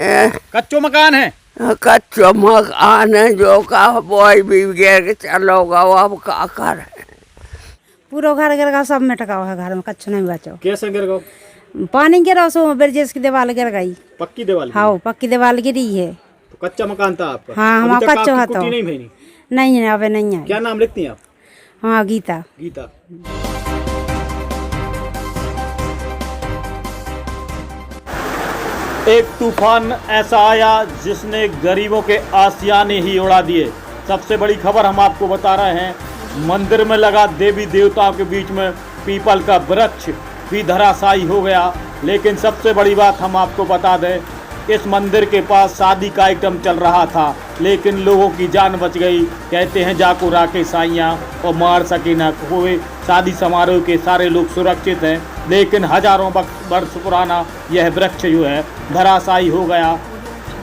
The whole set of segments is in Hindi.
कच्चो मकान है। कच्चो मकान है जो का बॉय भी गिर के चलोगा अब का कर। पूरा घर गिर गया, सब मिट गया है घर में, कच्छ नहीं बचो। कैसे गिर गया? पानी गिरा, सो ब्रिजेश की दीवार गिर गई। पक्की दीवार? हाँ, पक्की दीवार गिरी है। तो कच्चा मकान था आपका? हाँ, हमारा कच्चा है। तो नहीं भाई नहीं है, अबे नहीं है। क्या नाम लिखती हैं आप? हाँ, गीता। गीता। एक तूफान ऐसा आया जिसने गरीबों के आसियाने ही उड़ा दिए। सबसे बड़ी खबर हम आपको बता रहे हैं, मंदिर में लगा देवी देवताओं के बीच में पीपल का वृक्ष भी धराशायी हो गया। लेकिन सबसे बड़ी बात हम आपको बता दें, इस मंदिर के पास शादी का आइटम चल रहा था, लेकिन लोगों की जान बच गई। कहते हैं जाको राके साइयाँ और मार सके ना कोई। शादी समारोह के सारे लोग सुरक्षित हैं, लेकिन हजारों वर्ष पुराना यह वृक्ष जो है धराशायी हो गया।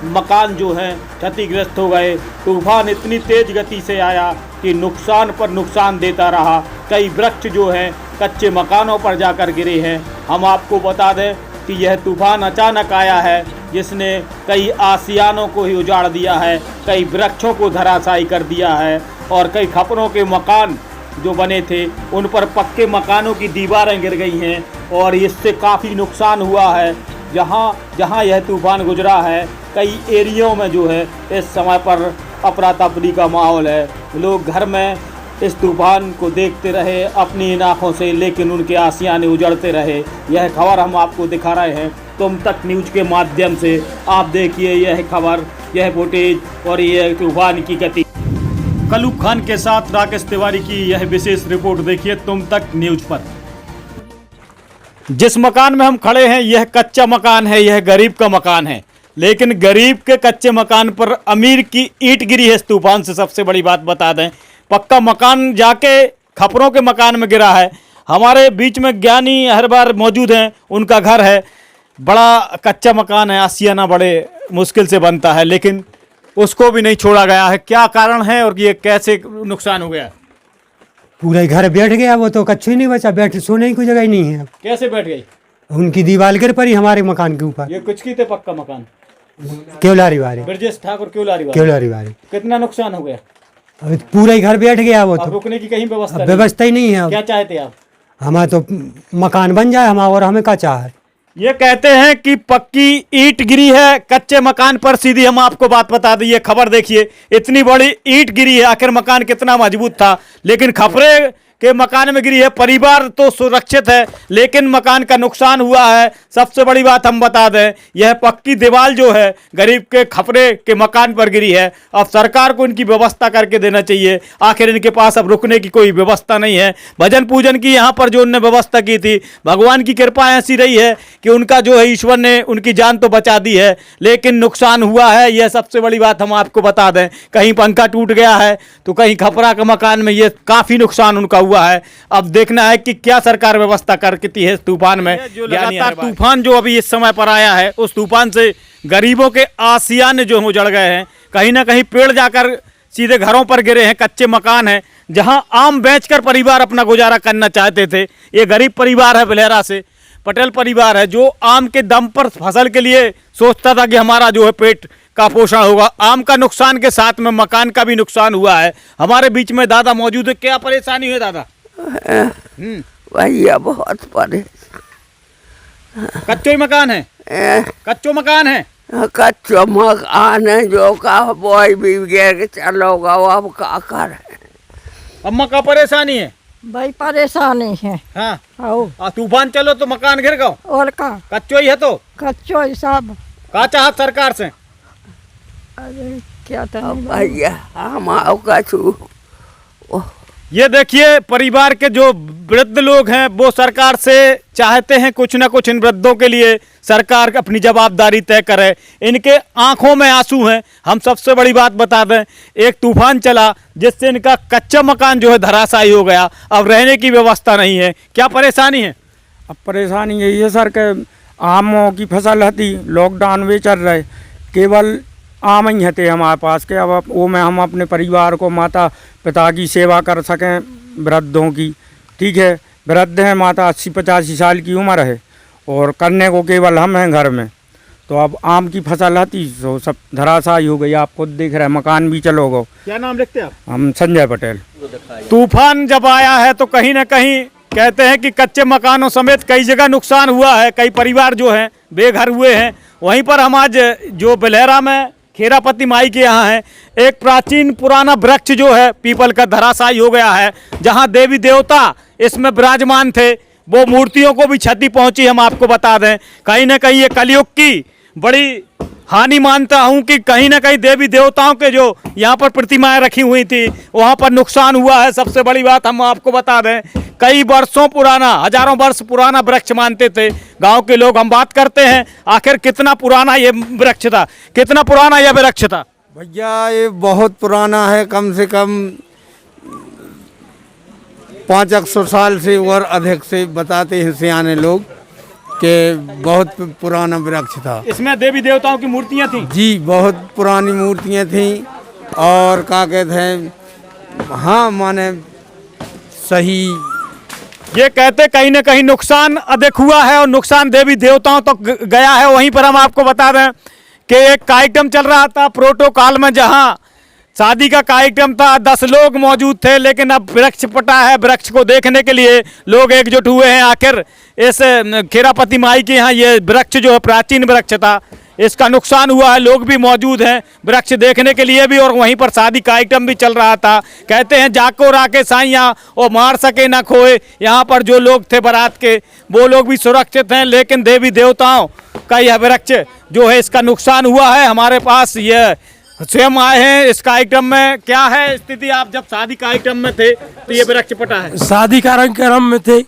मकान जो हैं क्षतिग्रस्त हो गए। तूफान इतनी तेज गति से आया कि नुकसान पर नुकसान देता रहा। कई वृक्ष जो हैं कच्चे मकानों पर जाकर गिरे हैं। हम आपको बता दें कि यह तूफान अचानक आया है, जिसने कई आसियानों को ही उजाड़ दिया है, कई वृक्षों को धराशायी कर दिया है और कई खपरों के मकान जो बने थे उन पर पक्के मकानों की दीवारें गिर गई हैं और इससे काफ़ी नुकसान हुआ है। जहाँ जहाँ यह तूफान गुजरा है, कई एरियो में जो है इस समय पर अफरा तफरी का माहौल है। लोग घर में इस तूफान को देखते रहे अपनी इन आँखों से, लेकिन उनके आसियाने उजड़ते रहे। यह खबर हम आपको दिखा रहे हैं तुम तक न्यूज़ के माध्यम से। आप देखिए यह खबर, यह फुटेज और यह तूफान की गति। कलूब खान के साथ राकेश तिवारी की यह विशेष रिपोर्ट देखिए तुम तक न्यूज़ पर। जिस मकान में हम खड़े हैं यह कच्चा मकान है, यह गरीब का मकान है, लेकिन गरीब के कच्चे मकान पर अमीर की ईंट गिरी है इस तूफान से। सबसे बड़ी बात बता दें, पक्का मकान जाके खपरों के मकान में गिरा है। हमारे बीच में ज्ञानी हर बार मौजूद हैं, उनका घर है, बड़ा कच्चा मकान है, आसियाना बड़े मुश्किल से बनता है, लेकिन उसको भी नहीं छोड़ा गया है। क्या कारण है और ये कैसे नुकसान हो गया? पूरा घर बैठ गया, वो तो कच्छ ही नहीं बचा, बैठ सोने की कोई जगह ही नहीं है। कैसे बैठ गई? उनकी दीवार गिर पड़ी हमारे मकान के ऊपर। ये कुछ की थे पक्का मकान? केवलारी वाले, ब्रजेश ठाकुर केवलारी वाले। कितना नुकसान हो गया? अब पूरा ही घर बैठ गया, वो तो रुकने की कहीं व्यवस्था ही नहीं है। क्या चाहते आप? हमारा तो मकान बन जाए हमारा, और हमें क्या चाह। ये कहते हैं कि पक्की ईंट गिरी है कच्चे मकान पर। सीधी हम आपको बात बता दी, ये खबर देखिए, इतनी बड़ी ईंट गिरी है। आखिर मकान कितना मजबूत था, लेकिन खपरे के मकान में गिरी है। परिवार तो सुरक्षित है, लेकिन मकान का नुकसान हुआ है। सबसे बड़ी बात हम बता दें, यह पक्की दीवार जो है गरीब के खपरे के मकान पर गिरी है। अब सरकार को इनकी व्यवस्था करके देना चाहिए। आखिर इनके पास अब रुकने की कोई व्यवस्था नहीं है। भजन पूजन की यहाँ पर जो उनने व्यवस्था की थी, भगवान की कृपा ऐसी रही है कि उनका जो है ईश्वर ने उनकी जान तो बचा दी है, लेकिन नुकसान हुआ है। यह सबसे बड़ी बात हम आपको बता दें। कहीं पंखा टूट गया है तो कहीं खपरा के मकान में ये काफ़ी नुकसान उनका हुआ है। अब देखना है कि क्या सरकार व्यवस्था करती है इस तूफान में। जो लगातार तूफान जो अभी इस समय पर आया है, उस तूफान से गरीबों के आसियाने जो उजड़ गए हैं। कहीं ना कहीं पेड़ जाकर सीधे घरों पर गिरे हैं, कच्चे मकान हैं। जहां आम बेचकर परिवार अपना गुजारा करना चाहते थे, ये गरीब परिवार है, बिलहरा से पटेल परिवार है, जो आम के दम पर फसल के लिए सोचता था कि हमारा जो है पेट का पोषण होगा। आम का नुकसान के साथ में मकान का भी नुकसान हुआ है। हमारे बीच में दादा मौजूद है। क्या परेशानी है दादा? भैया बहुत परेशान। कच्चो मकान है? कच्चो मकान है? कच्चो मकान है जो का बॉय भी गिर के चलोगा अब का कर। अम्मा का परेशानी है? भाई परेशानी है। हाँ, तूफान चलो तो मकान गिर गो और का कच्चो ही है तो कच्चो ही सब। का चाहत सरकार से? अरे क्या था भैया हम आओ कछु। ये देखिए, परिवार के जो वृद्ध लोग हैं वो सरकार से चाहते हैं कुछ ना कुछ इन वृद्धों के लिए सरकार अपनी जवाबदारी तय करे। इनके आंखों में आंसू हैं। हम सबसे बड़ी बात बता दें, एक तूफान चला जिससे इनका कच्चा मकान जो है धराशायी हो गया। अब रहने की व्यवस्था नहीं है। क्या परेशानी है? अब परेशानी यही है सर के आमों की फसल थी, लॉकडाउन में चल रहे, केवल आम ही थे हमारे पास के। अब वो में हम अपने परिवार को, माता पिता की सेवा कर सकें वृद्धों की। ठीक है, वृद्ध हैं, माता 80-85 साल की उम्र है और करने को केवल हम हैं घर में। तो अब आम की फसल हती तो सब धराशायी हो गई। आप खुद देख रहे हैं, मकान भी चलो गो। क्या नाम लिखते हैं आप? हम संजय पटेल। तूफान जब आया है तो कहीं ना कहीं कहते हैं कि कच्चे मकानों समेत कई जगह नुकसान हुआ है, कई परिवार जो हैं बेघर हुए हैं। वहीं पर हम आज जो बिलहरा में खेरापति माई के यहाँ है, एक प्राचीन पुराना वृक्ष जो है पीपल का धराशायी हो गया है। जहाँ देवी देवता इसमें विराजमान थे, वो मूर्तियों को भी क्षति पहुंची। हम आपको बता दें, कहीं ना कहीं ये कलयुग की बड़ी हानि मानता हूं कि कहीं ना कहीं देवी देवताओं के जो यहाँ पर प्रतिमाएं रखी हुई थी वहाँ पर नुकसान हुआ है। सबसे बड़ी बात हम आपको बता दें, कई वर्षों पुराना, हजारों वर्ष पुराना वृक्ष मानते थे गांव के लोग। हम बात करते हैं आखिर कितना पुराना ये वृक्ष था, कितना पुराना यह वृक्ष था? भैया ये बहुत पुराना है, कम से कम 500 साल से और अधिक से बताते हैं सियाने लोग कि बहुत पुराना वृक्ष था। इसमें देवी देवताओं की मूर्तियां थी जी, बहुत पुरानी मूर्तियां थी। और क्या कहते हैं, हाँ माने सही। ये कहते कहीं ना कहीं नुकसान अधिक हुआ है और नुकसान देवी देवताओं तक तो गया है। वहीं पर हम आपको बता दें कि एक कार्यक्रम चल रहा था प्रोटोकॉल में, जहां शादी का कार्यक्रम था, 10 लोग मौजूद थे, लेकिन अब वृक्ष पटा है। वृक्ष को देखने के लिए लोग एकजुट हुए हैं। आखिर इस खेरापति माई के यहाँ ये वृक्ष जो है प्राचीन वृक्ष था, इसका नुकसान हुआ है। लोग भी मौजूद हैं वृक्ष देखने के लिए भी, और वहीं पर शादी कार्यक्रम भी चल रहा था। कहते हैं जाको राके साइयाँ और मार सके ना खोए। यहाँ पर जो लोग थे बारात के, वो लोग भी सुरक्षित हैं, लेकिन देवी देवताओं का यह वृक्ष जो है इसका नुकसान हुआ है। हमारे पास यह स्वयं आए हैं इस कार्यक्रम में। क्या है स्थिति? आप जब शादी कार्यक्रम में थे तो ये वृक्ष पटा है? शादी कार्यक्रम में थे,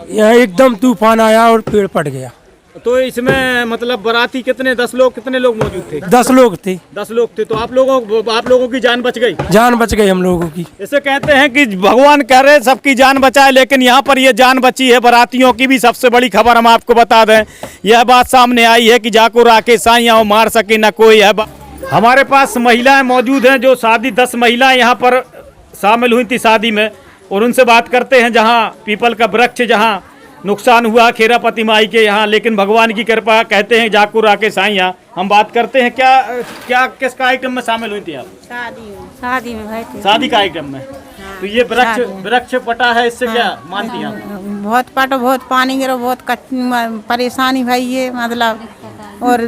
यहाँ एकदम तूफान आया और पेड़ पट गया। तो इसमें मतलब बाराती कितने 10 लोग, कितने लोग मौजूद थे? 10 लोग थे। 10 लोग थे। तो आप लोगों की जान बच गई? जान बच गई हम लोगों की। इसे कहते हैं कि भगवान कह रहे सबकी जान बचाए, लेकिन यहाँ पर ये जान बची है बारातियों की भी। सबसे बड़ी खबर हम आपको बता दें, यह बात सामने आई है कि जाको राके साइयाँ मार सके ना कोई। हमारे पास महिलाएं मौजूद हैं, जो शादी 10 महिलाएं यहाँ पर शामिल हुई थी शादी में, और उनसे बात करते हैं। जहाँ पीपल का वृक्ष जहाँ नुकसान हुआ खेरापति माई के यहाँ, लेकिन भगवान की कृपा, कहते हैं जाको राके साइयाँ। हम बात करते हैं क्या किस कार्यक्रम में शामिल हुई थी आप? शादी में भाई थे। शादी कार्यक्रम में। तो ये वृक्ष पटा है, इससे क्या मानती हैं आप? बहुत पटो, बहुत पानी गिरो, बहुत परेशानी भाई ये मतलब। और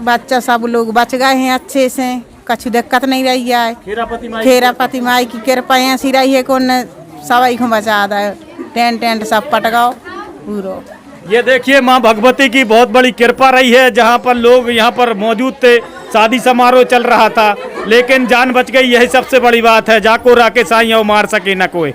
बच्चा सब लोग बच गए हैं अच्छे से, कछु दिक्कत नहीं रही है। खेरापति माई की कृपा ऐसी रही है, कौन सवाई को बचा दे। टेंट सब पट गओ पूरा। ये देखिए माँ भगवती की बहुत बड़ी कृपा रही है, जहाँ पर लोग यहाँ पर मौजूद थे, शादी समारोह चल रहा था, लेकिन जान बच गई। यही सबसे बड़ी बात है। जाको राके साइयाँ मार सके न कोई।